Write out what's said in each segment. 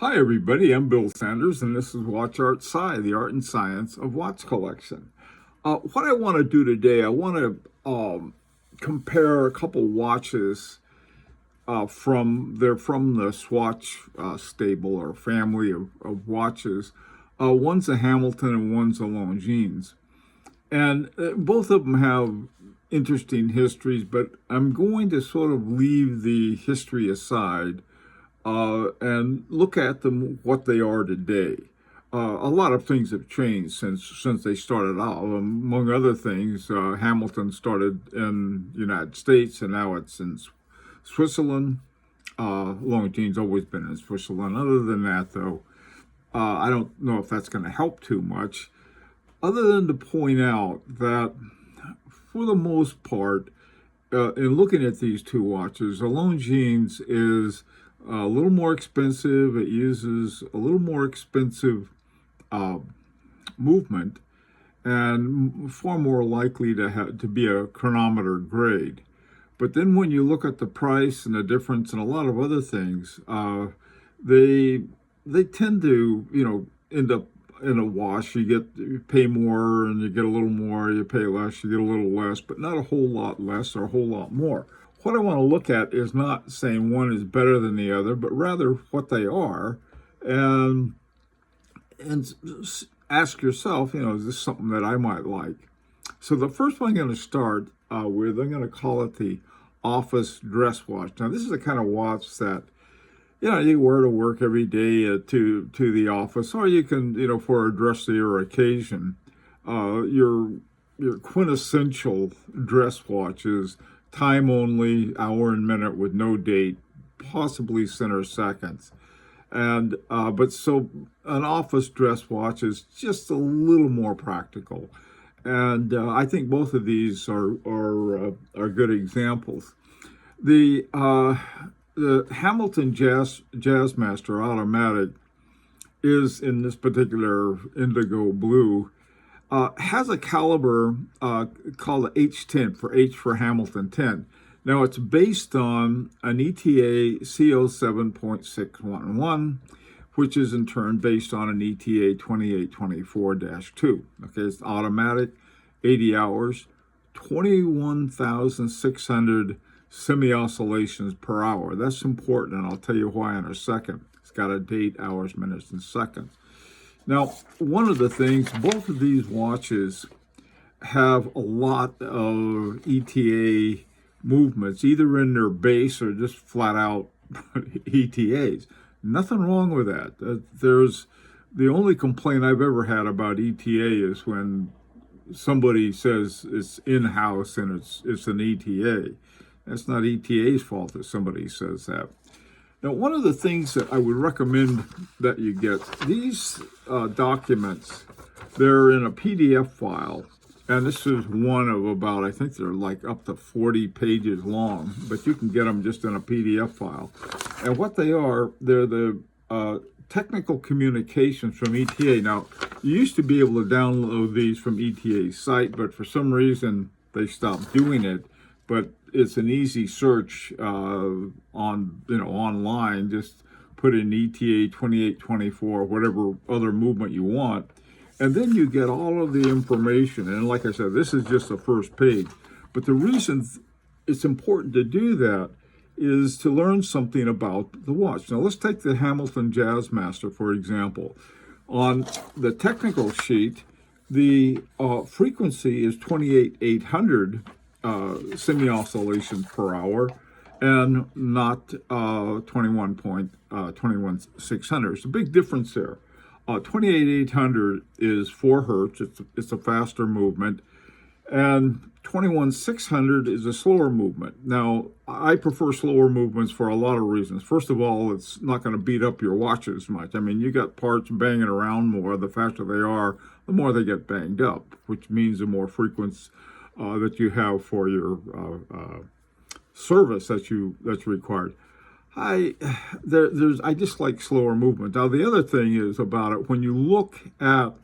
Hi everybody, I'm Bill Sanders and this is Watch Art Sci, the art and science of watch collection. What I want to do today, I want to compare a couple watches from the Swatch stable or family of watches. One's a Hamilton and one's a Longines. And both of them have interesting histories, but I'm going to sort of leave the history aside and look at them what they are today. A lot of things have changed since they started out. Among other things, Hamilton started in the United States, and now it's in Switzerland. Longines always been in Switzerland. Other than that, though, I don't know if that's going to help too much, other than to point out that for the most part, in looking at these two watches, a Longines is a little more expensive. It uses a little more expensive movement and far more likely to be a chronometer grade. But then when you look at the price and the difference and a lot of other things, they tend to end up in a wash. You pay more and you get a little more, you pay less, you get a little less, but not a whole lot less or a whole lot more. What I want to look at is not saying one is better than the other, but rather what they are, and ask yourself, is this something that I might like? So the first one I'm going to start with, I'm going to call it the office dress watch. Now this is the kind of watch that you wear to work every day to the office, or you can for a dressier occasion. Your quintessential dress watch is time only, hour and minute with no date, possibly center seconds. And but so an office dress watch is just a little more practical. And I think both of these are good examples. The Hamilton Jazzmaster Automatic is in this particular indigo blue. Has a caliber called the H10, H for Hamilton 10. Now, it's based on an ETA CO7.611, which is in turn based on an ETA 2824-2. Okay, it's automatic, 80 hours, 21,600 semi-oscillations per hour. That's important, and I'll tell you why in a second. It's got a date, hours, minutes, and seconds. Now, one of the things, both of these watches have a lot of ETA movements, either in their base or just flat out ETAs. Nothing wrong with that. There's the only complaint I've ever had about ETA is when somebody says it's in-house and it's an ETA. That's not ETA's fault that somebody says that. Now, one of the things that I would recommend that you get, these documents, they're in a PDF file, and this is one of about, I think they're like up to 40 pages long, but you can get them just in a PDF file. And what they are, they're the technical communications from ETA. Now, you used to be able to download these from ETA's site, but for some reason they stopped doing it. But it's an easy search online. Just put in ETA 2824, whatever other movement you want, and then you get all of the information. And like I said, this is just the first page. But the reason it's important to do that is to learn something about the watch. Now let's take the Hamilton Jazzmaster, for example. On the technical sheet, the frequency is 28,800 semi-oscillations per hour, and not 21,600. It's a big difference there. 28,800 is 4 hertz. It's a faster movement, and 21,600 is a slower movement. Now, I prefer slower movements for a lot of reasons. First of all, it's not going to beat up your watch as much. I mean, you got parts banging around more. The faster they are, the more they get banged up, which means the more frequency that you have for your service that's required. I just like slower movement. Now the other thing is about it, when you look at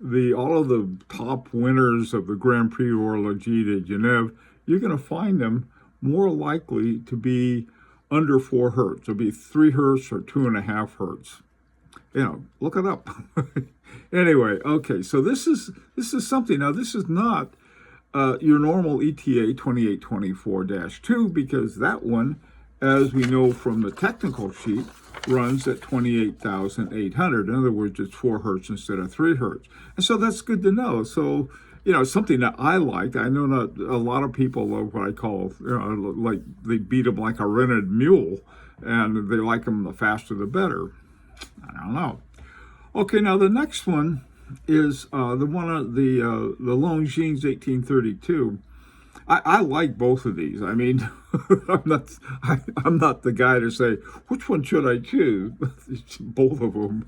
all of the top winners of the Grand Prix Horloger de Genève, you're going to find them more likely to be under 4 hertz. It'll be 3 hertz or 2.5 hertz. look it up. Anyway, okay, so this is something. Now, this is not your normal ETA 2824-2, because that one, as we know from the technical sheet, runs at 28,800. In other words, it's 4 hertz instead of 3 hertz. And so that's good to know. So, something that I like. I know not a lot of people love what I call, like they beat them like a rented mule, and they like them the faster the better. I don't know. Okay, now the next one is the Longines 1832. I like both of these. I mean, I'm not the guy to say which one should I choose. Both of them.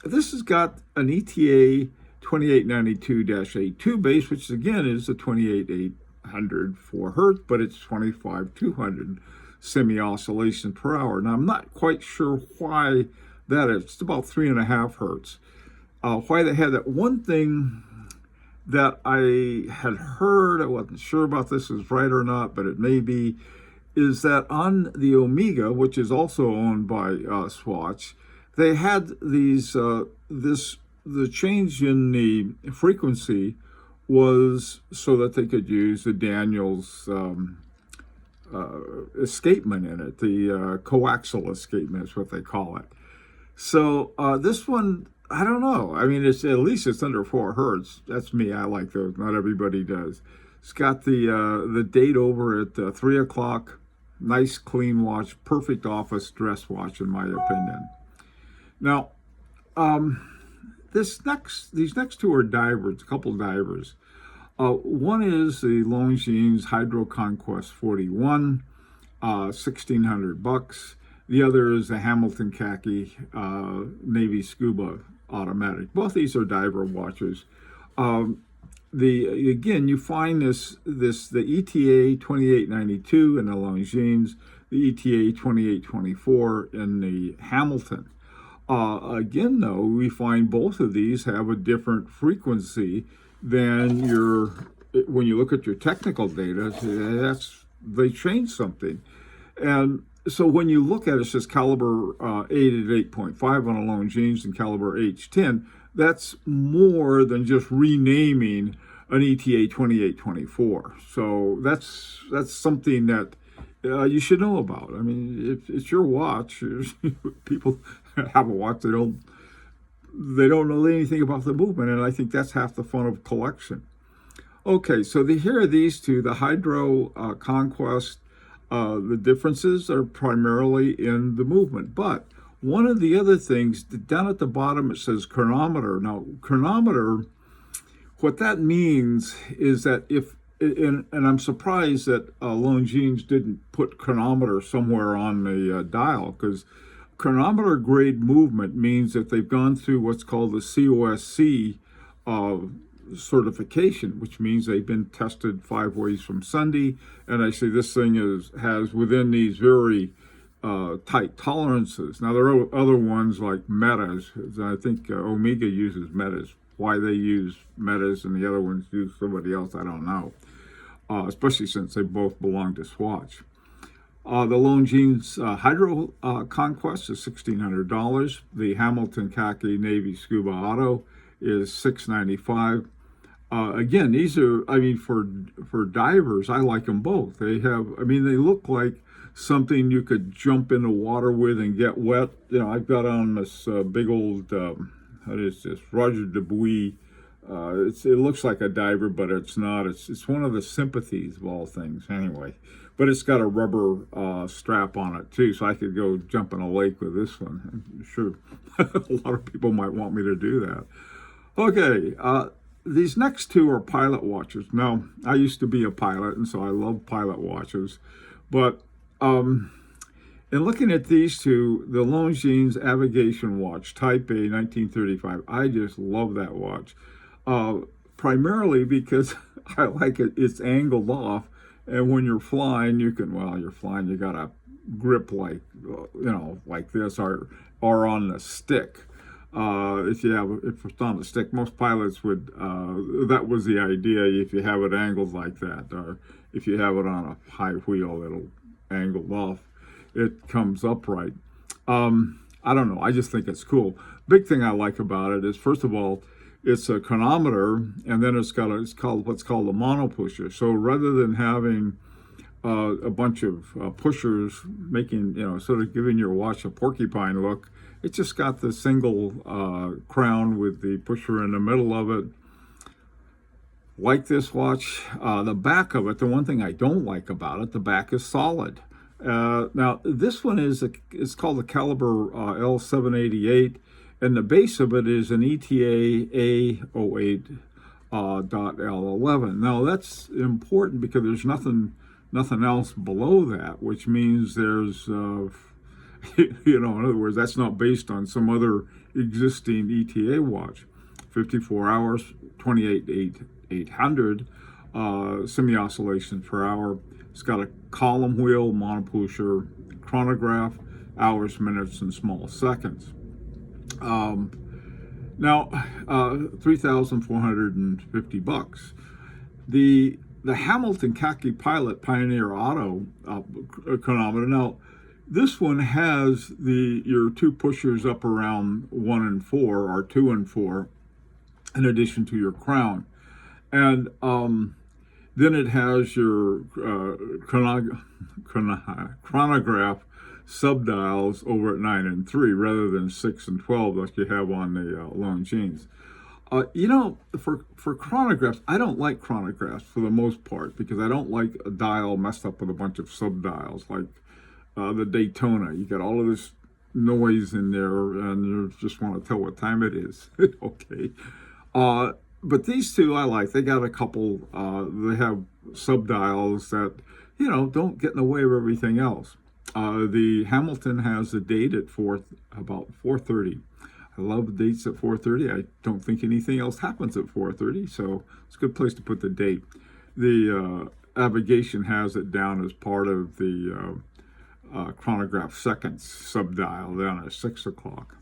This has got an ETA 2892-82 base, which again is a 28,800 4 hertz, but it's 25,200 semi-oscillations per hour. Now, I'm not quite sure why that is. It's about 3.5 hertz. Why they had that. One thing that I had heard, I wasn't sure about this is right or not, but it may be, is that on the Omega, which is also owned by Swatch, they had these, the change in the frequency was so that they could use the Daniels escapement in it, the coaxial escapement is what they call it. So this one, I don't know. I mean, at least it's under 4 hertz. That's me. I like those. Not everybody does. It's got the date over at 3 o'clock. Nice, clean watch. Perfect office dress watch, in my opinion. Now, these next two are divers, a couple divers. One is the Longines Hydro Conquest 41, $1,600. The other is the Hamilton Khaki Navy Scuba automatic. Both these are diver watches. Again, you find the ETA 2892 in the Longines, the ETA 2824 in the Hamilton. Again, though, we find both of these have a different frequency than when you look at your technical data. They changed something. And so when you look at it, it says caliber 8 at 8.5 on a Longines and caliber H10. That's more than just renaming an ETA 2824. So that's something that you should know about. I mean, it's your watch. People have a watch, they don't know anything about the movement, and I think that's half the fun of collection. Okay, so here are these two, the Hydro Conquest. The differences are primarily in the movement, but one of the other things, down at the bottom it says chronometer. Now, chronometer, what that means is that and I'm surprised that Longines didn't put chronometer somewhere on the dial, because chronometer grade movement means that they've gone through what's called the COSC certification, which means they've been tested 5 ways from Sunday. And I say this thing has within these very tight tolerances. Now, there are other ones like metas. I think Omega uses metas. Why they use metas and the other ones use somebody else, I don't know. Especially since they both belong to Swatch. The Longines Hydro Conquest is $1,600. The Hamilton Khaki Navy Scuba Auto is $695. Again, these are, I mean, for divers, I like them both. They look like something you could jump in the water with and get wet. I've got on this big old, what is this, Roger Dubuis. It looks like a diver, but it's not. It's one of the sympathies of all things, anyway. But it's got a rubber strap on it, too, so I could go jump in a lake with this one. I'm sure a lot of people might want me to do that. Okay, these next two are pilot watches. Now, I used to be a pilot, and so I love pilot watches. But in looking at these two, the Longines Navigation Watch, Type A, 1935, I just love that watch. Primarily because I like it, it's angled off, and when you're flying, you got a grip like, like this, or on the stick. If it's on the stick, most pilots would, that was the idea, if you have it angled like that, or if you have it on a high wheel, it'll angle off, it comes upright. I don't know. I just think it's cool. Big thing I like about it is, first of all, it's a chronometer, and then it's called what's called a mono pusher. So rather than having a bunch of pushers making, sort of giving your watch a porcupine look, it's just got the single crown with the pusher in the middle of it. Like this watch, the back of it, the one thing I don't like about it, the back is solid. Now, this one it's called the Caliber L788, and the base of it is an ETA A08 .L11. Now, that's important because there's nothing else below that, which means there's, in other words, that's not based on some other existing ETA watch. 54 hours, 28,800 semi-oscillations per hour. It's got a column wheel, monopusher, chronograph, hours, minutes, and small seconds. Now, $3,450. The Hamilton Khaki Pilot Pioneer Auto chronometer. Now, this one has your two pushers up around 1 and 4, or 2 and 4, in addition to your crown, and then it has your chronograph subdials over at 9 and 3 rather than 6 and 12 like you have on the Longines. For chronographs, I don't like chronographs for the most part because I don't like a dial messed up with a bunch of subdials like the Daytona. You got all of this noise in there and you just want to tell what time it is. Okay. But these two I like. They got a couple, they have subdials that, don't get in the way of everything else. The Hamilton has a date at about 4:30. I love dates at 4:30. I don't think anything else happens at 4:30, so it's a good place to put the date. The Navigation has it down as part of the chronograph seconds subdial down at 6 o'clock.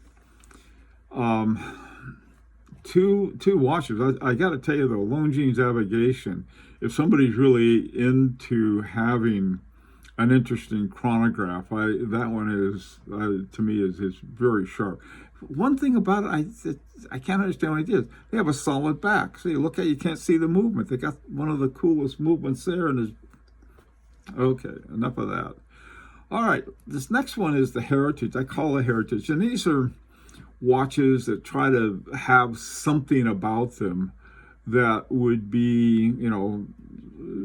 Two watches. I got to tell you though, Longines Navigation, if somebody's really into having an interesting chronograph, that one is to me is very sharp. One thing about it, I can't understand what it is. They have a solid back. So you look at it, you can't see the movement. They got one of the coolest movements there, and okay, enough of that. All right, this next one is the Heritage. I call it Heritage, and these are watches that try to have something about them that would be,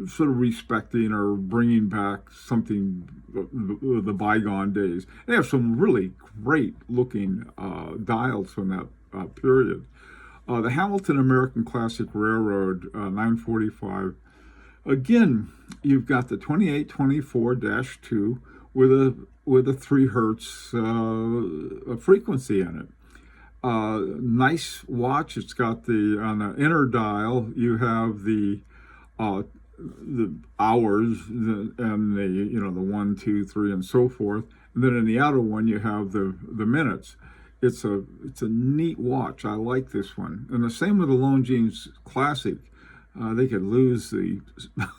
sort of respecting or bringing back something of the bygone days. They have some really great looking dials from that period. The Hamilton American Classic Railroad 945. Again, you've got the 2824-2 with a 3 hertz frequency in it. Nice watch. It's got on the inner dial you have the hours and the 1, 2, 3 and so forth, and then in the outer one you have the minutes. It's a neat watch. I like this one, and the same with the Longines Classic. They could lose the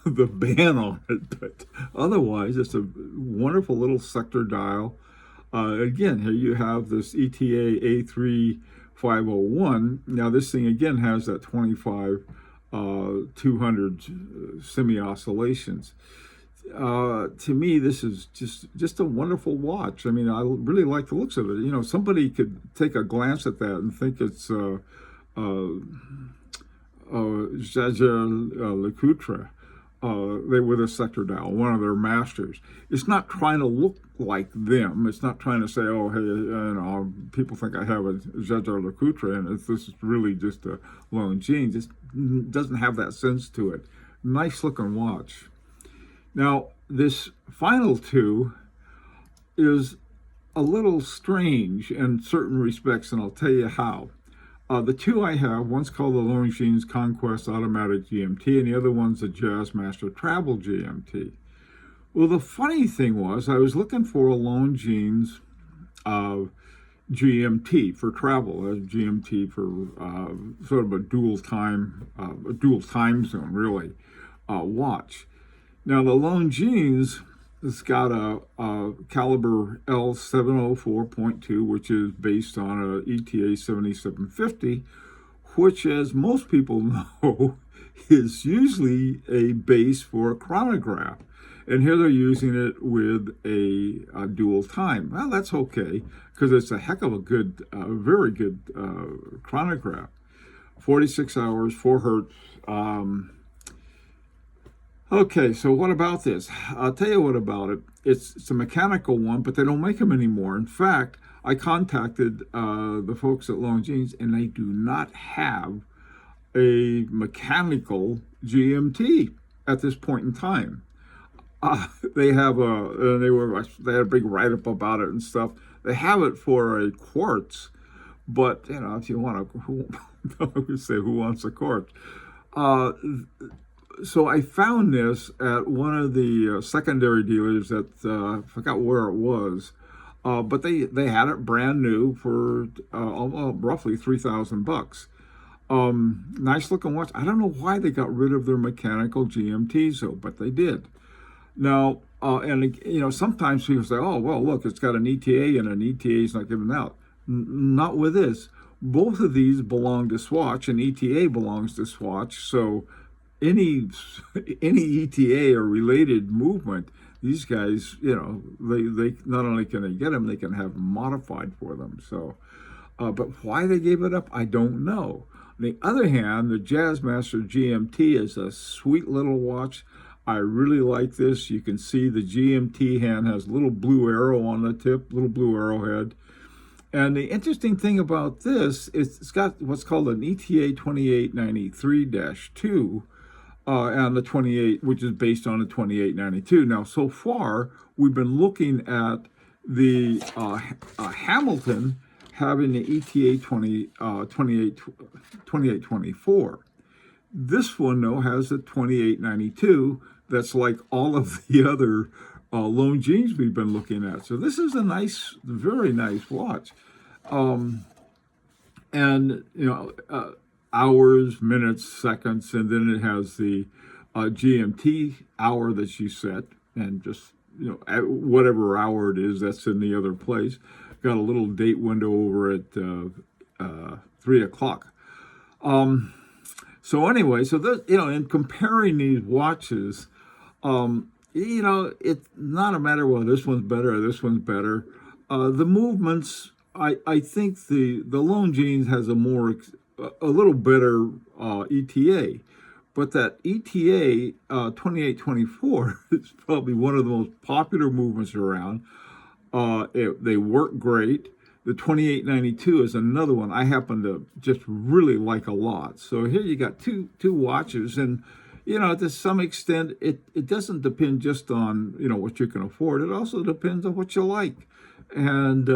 band on it, but otherwise it's a wonderful little sector dial. Again, here you have this ETA A3501. Now this thing again has that 200 semi-oscillations. To me, this is just a wonderful watch. I mean, I really like the looks of it. Somebody could take a glance at that and think it's Jazzmaster they with a sector dial, one of their masters. It's not trying to look like them. It's not trying to say, oh, hey, people think I have a Jazzmaster, and this is really just a Longines. It doesn't have that sense to it. Nice looking watch. Now, this final two is a little strange in certain respects, and I'll tell you how. The two I have, one's called the Longines Conquest Automatic GMT, and the other one's the Jazzmaster Traveler GMT. Well, the funny thing was, I was looking for a Longines GMT for travel, a GMT for sort of a dual time zone, really, watch. Now, the Longines it's got a caliber L704.2, which is based on a ETA 7750, which, as most people know, is usually a base for a chronograph. And here they're using it with a dual time. Well, that's okay, because it's a heck of a good, very good chronograph. 46 hours, 4 hertz. Okay, so what about this? I'll tell you what about it. It's a mechanical one, but they don't make them anymore. In fact, I contacted the folks at Longines, and they do not have a mechanical GMT at this point in time. They have they had a big write-up about it and stuff. They have it for a quartz, but you know, if you want to, I would say, who wants a quartz? So I found this at one of the secondary dealers at I forgot where it was, but they had it brand new for roughly $3,000. Nice looking watch. I don't know why they got rid of their mechanical GMTs though, but they did. Now, and you know, sometimes people say, "Oh, well, look, it's got an ETA, and an ETA is not given out." Not with this. Both of these belong to Swatch, and ETA belongs to Swatch. So, any ETA or related movement, these guys, you know, they not only can they get them, they can have them modified for them. So, but why they gave it up, I don't know. On the other hand, the Jazzmaster GMT is a sweet little watch. I really like this. You can see the GMT hand has a little blue arrow on the tip, little blue arrowhead. And the interesting thing about this is it's got what's called an ETA 2893-2, and the 28, which is based on the 2892. Now, so far, we've been looking at the Hamilton having the ETA 2824. This one, though, has a 2892 that's like all of the other Longines we've been looking at. So this is a nice, very nice watch. And, you know, hours, minutes, seconds, and then it has the GMT hour that you set, and just, you know, whatever hour it is, that's in the other place. Got a little date window over at 3 o'clock. So anyway, so that, you know, in comparing these watches, you know, it's not a matter, well, this one's better or this one's better. The movements, I think the Longines has a little better ETA, but that ETA 2824 is probably one of the most popular movements around. They work great. The 2892 is another one I happen to just really like a lot. So here you got two watches, and you know, to some extent, it doesn't depend just on, you know, what you can afford. It also depends on what you like. And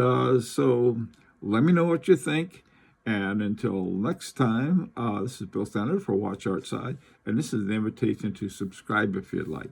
so let me know what you think. And until next time, this is Bill Standard for Watch Art Side, and this is an invitation to subscribe if you'd like.